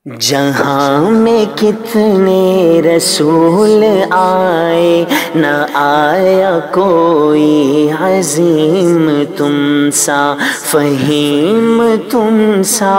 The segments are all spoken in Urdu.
جہاں میں کتنے رسول آئے، نہ آیا کوئی عظیم تم سا، فہیم تم سا،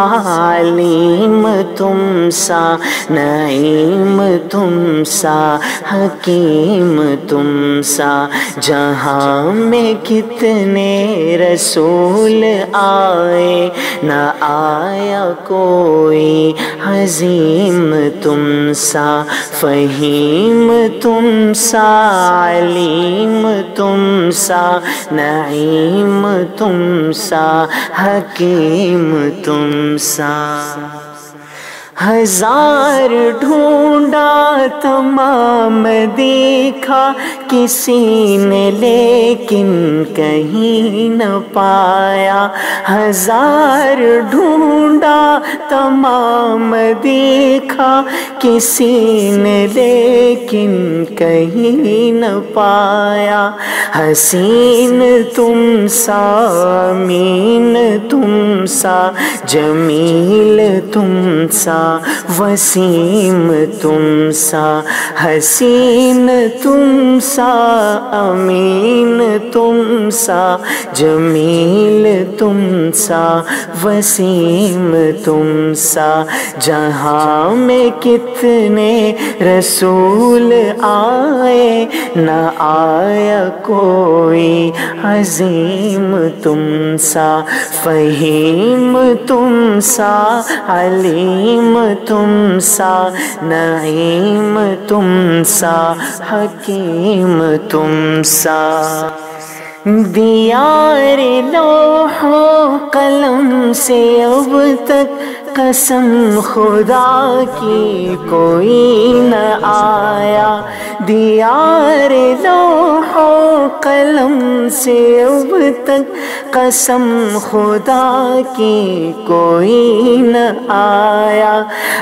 علیم تم سا، نعیم تم سا، حکیم تم سا۔ جہاں میں کتنے رسول آئے، نہ آیا کوئی عظیم تم سا، فہیم تم سا، علیم تم سا، نعیم تم سا، حکیم تم سا۔ ہزار ڈھونڈا تمام دیکھا کسی نے لیکن کہیں نہ پایا، ہزار ڈھونڈا تمام دیکھا کسی نے لیکن کہیں نہ پایا۔ حسین تم سا، امین تم سا، جمیل تم سا، وسیم تم سا۔ حسین تم سا، امین تم سا، جمیل تم سا، وسیم تم سا۔ جہاں میں کتنے رسول آئے، نہ آیا کوئی عظیم تم سا، فہیم تم سا، علیم تم سا، نعیم تم سا، حکیم تم سا۔ دیار لوح و قلم سے اب تک قسم خدا کی کوئی نہ آیا، دیار لوح و قلم سے اب تک قسم خدا کی کوئی نہ آیا۔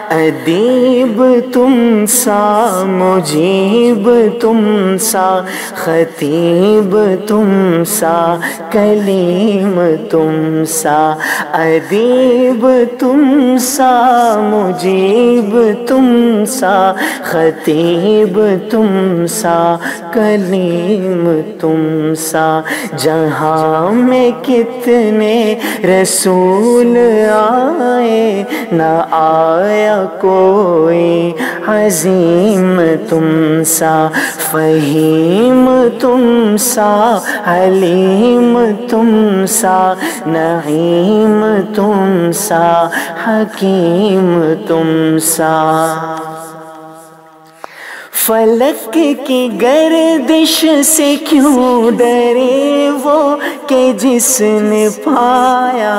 ادیب تم سا، مجیب تم سا، خطیب تم سا، کلیم تم سا۔ ادیب تم سا، مجیب تم سا، خطیب تم سا، کلیم تم سا۔ جہاں میں کتنے رسول آئے، نہ آیا کوئی عظیم تم سا، فہیم تم سا، علیم تم سا، نعیم تم سا، حکیم تم سا۔ فلک کی گردش سے کیوں ڈرے وہ کہ جس نے پایا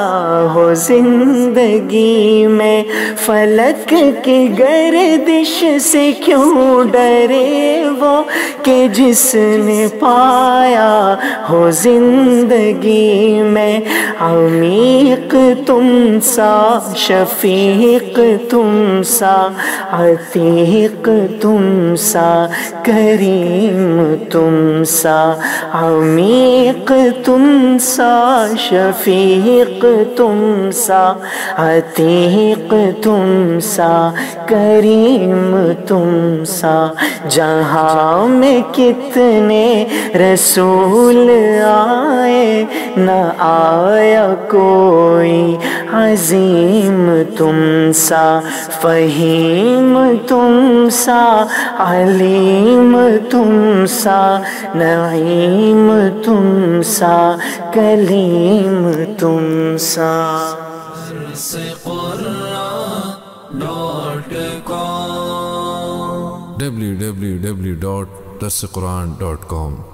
ہو زندگی میں، فلک کی گردش سے کیوں ڈرے وہ کہ جس نے پایا ہو زندگی میں۔ عمیق تم سا، شفیق تم سا، عتیق تم سا، کریم تم سا۔ عمیق تم سا، شفیق تم سا، عتیق تم سا، کریم تم سا۔ جہاں میں کتنے رسول آئے، نہ آیا کوئی عظیم تم سا، فہیم تم سا، علیم تم سا، نعیم تم سا، کلیم تم سا۔ www.darsequran.com